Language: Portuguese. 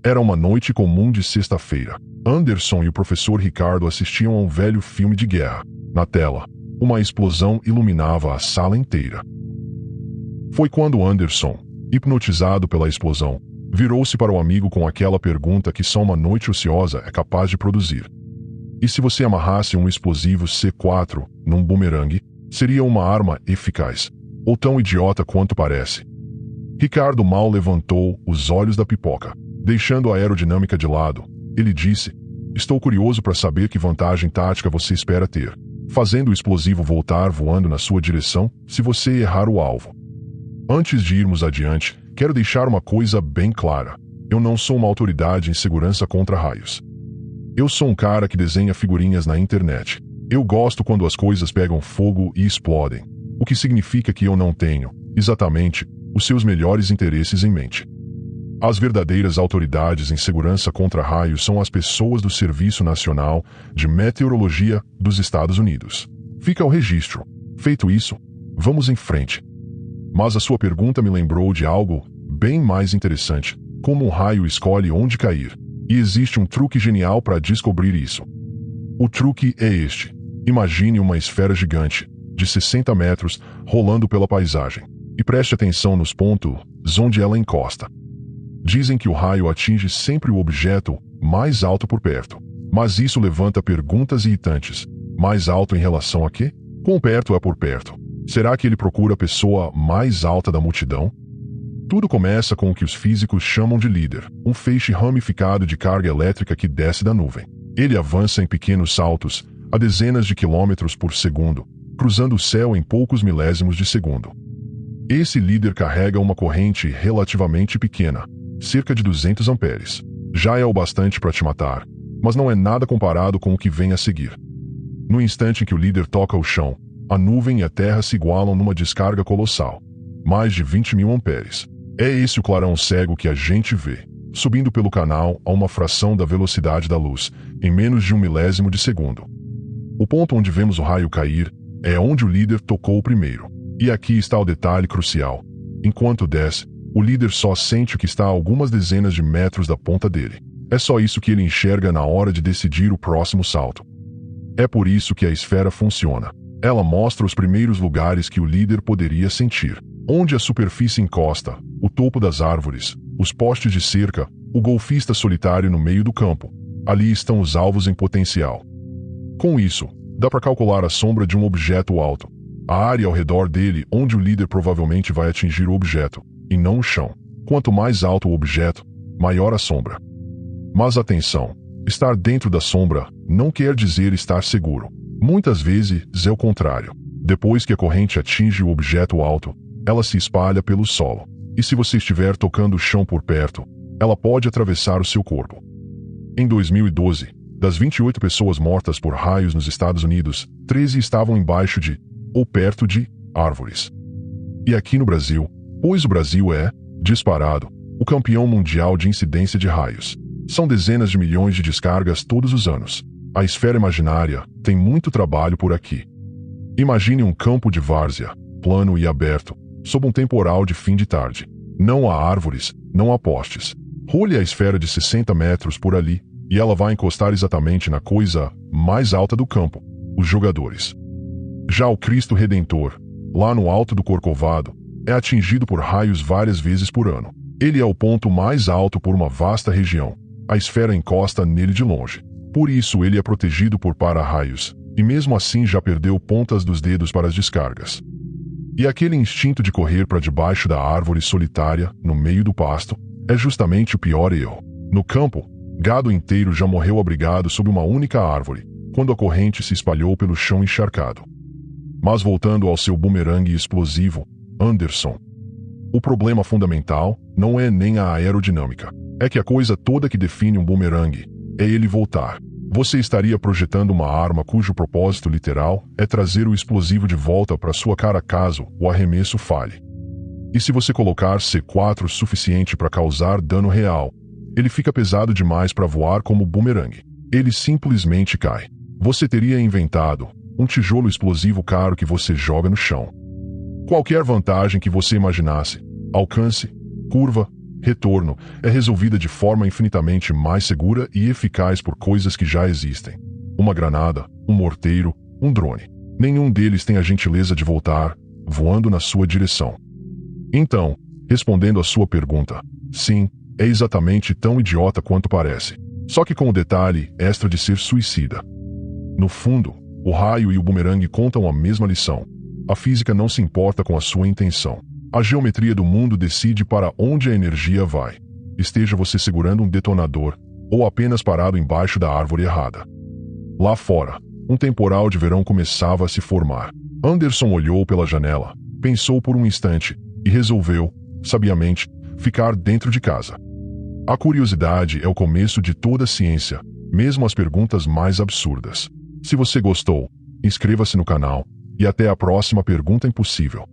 Era uma noite comum de sexta-feira. Anderson e o professor Ricardo assistiam a um velho filme de guerra. Na tela, uma explosão iluminava a sala inteira. Foi quando Anderson, hipnotizado pela explosão, virou-se para o amigo com aquela pergunta que só uma noite ociosa é capaz de produzir. E se você amarrasse um explosivo C4 num bumerangue, seria uma arma eficaz, ou tão idiota quanto parece? Ricardo mal levantou os olhos da pipoca. Deixando a aerodinâmica de lado, ele disse: "Estou curioso para saber que vantagem tática você espera ter, fazendo o explosivo voltar voando na sua direção se você errar o alvo." Antes de irmos adiante, quero deixar uma coisa bem clara. Eu não sou uma autoridade em segurança contra raios. Eu sou um cara que desenha figurinhas na internet. Eu gosto quando as coisas pegam fogo e explodem, o que significa que eu não tenho, exatamente, os seus melhores interesses em mente. As verdadeiras autoridades em segurança contra raios são as pessoas do Serviço Nacional de Meteorologia dos Estados Unidos. Fica o registro. Feito isso, vamos em frente. Mas a sua pergunta me lembrou de algo bem mais interessante: como um raio escolhe onde cair. E existe um truque genial para descobrir isso. O truque é este: imagine uma esfera gigante, de 60 metros, rolando pela paisagem. E preste atenção nos pontos onde ela encosta. Dizem que o raio atinge sempre o objeto mais alto por perto. Mas isso levanta perguntas irritantes. Mais alto em relação a quê? Quão perto é por perto? Será que ele procura a pessoa mais alta da multidão? Tudo começa com o que os físicos chamam de líder, um feixe ramificado de carga elétrica que desce da nuvem. Ele avança em pequenos saltos, a dezenas de quilômetros por segundo, cruzando o céu em poucos milésimos de segundo. Esse líder carrega uma corrente relativamente pequena, cerca de 200 amperes. Já é o bastante para te matar, mas não é nada comparado com o que vem a seguir. No instante em que o líder toca o chão, a nuvem e a terra se igualam numa descarga colossal. Mais de 20.000 amperes. É esse o clarão cego que a gente vê, subindo pelo canal a uma fração da velocidade da luz, em menos de um milésimo de segundo. O ponto onde vemos o raio cair é onde o líder tocou primeiro. E aqui está o detalhe crucial. Enquanto desce, o líder só sente o que está a algumas dezenas de metros da ponta dele. É só isso que ele enxerga na hora de decidir o próximo salto. É por isso que a esfera funciona. Ela mostra os primeiros lugares que o líder poderia sentir. Onde a superfície encosta, o topo das árvores, os postes de cerca, o golfista solitário no meio do campo. Ali estão os alvos em potencial. Com isso, dá para calcular a sombra de um objeto alto, a área ao redor dele onde o líder provavelmente vai atingir o objeto, e não o chão. Quanto mais alto o objeto, maior a sombra. Mas atenção, estar dentro da sombra não quer dizer estar seguro. Muitas vezes é o contrário. Depois que a corrente atinge o objeto alto, ela se espalha pelo solo. E se você estiver tocando o chão por perto, ela pode atravessar o seu corpo. Em 2012, das 28 pessoas mortas por raios nos Estados Unidos, 13 estavam embaixo de, ou perto de, árvores. E aqui no Brasil, pois o Brasil é, disparado, o campeão mundial de incidência de raios. São dezenas de milhões de descargas todos os anos. A esfera imaginária tem muito trabalho por aqui. Imagine um campo de várzea, plano e aberto, sob um temporal de fim de tarde. Não há árvores, não há postes. Role a esfera de 60 metros por ali, e ela vai encostar exatamente na coisa mais alta do campo, os jogadores. Já o Cristo Redentor, lá no alto do Corcovado, é atingido por raios várias vezes por ano. Ele é o ponto mais alto por uma vasta região. A esfera encosta nele de longe. Por isso ele é protegido por para-raios, e mesmo assim já perdeu pontas dos dedos para as descargas. E aquele instinto de correr para debaixo da árvore solitária, no meio do pasto, é justamente o pior erro. No campo, gado inteiro já morreu abrigado sob uma única árvore, quando a corrente se espalhou pelo chão encharcado. Mas voltando ao seu bumerangue explosivo, Anderson, o problema fundamental não é nem a aerodinâmica. É que a coisa toda que define um bumerangue é ele voltar. Você estaria projetando uma arma cujo propósito literal é trazer o explosivo de volta para sua cara caso o arremesso falhe. E se você colocar C4 suficiente para causar dano real, ele fica pesado demais para voar como bumerangue. Ele simplesmente cai. Você teria inventado um tijolo explosivo caro que você joga no chão. Qualquer vantagem que você imaginasse, alcance, curva, retorno, é resolvida de forma infinitamente mais segura e eficaz por coisas que já existem. Uma granada, um morteiro, um drone. Nenhum deles tem a gentileza de voltar, voando na sua direção. Então, respondendo à sua pergunta, sim, é exatamente tão idiota quanto parece. Só que com o detalhe extra de ser suicida. No fundo, o raio e o bumerangue contam a mesma lição. A física não se importa com a sua intenção. A geometria do mundo decide para onde a energia vai. Esteja você segurando um detonador, ou apenas parado embaixo da árvore errada. Lá fora, um temporal de verão começava a se formar. Anderson olhou pela janela, pensou por um instante, e resolveu, sabiamente, ficar dentro de casa. A curiosidade é o começo de toda ciência, mesmo as perguntas mais absurdas. Se você gostou, inscreva-se no canal, e até a próxima Pergunta Impossível.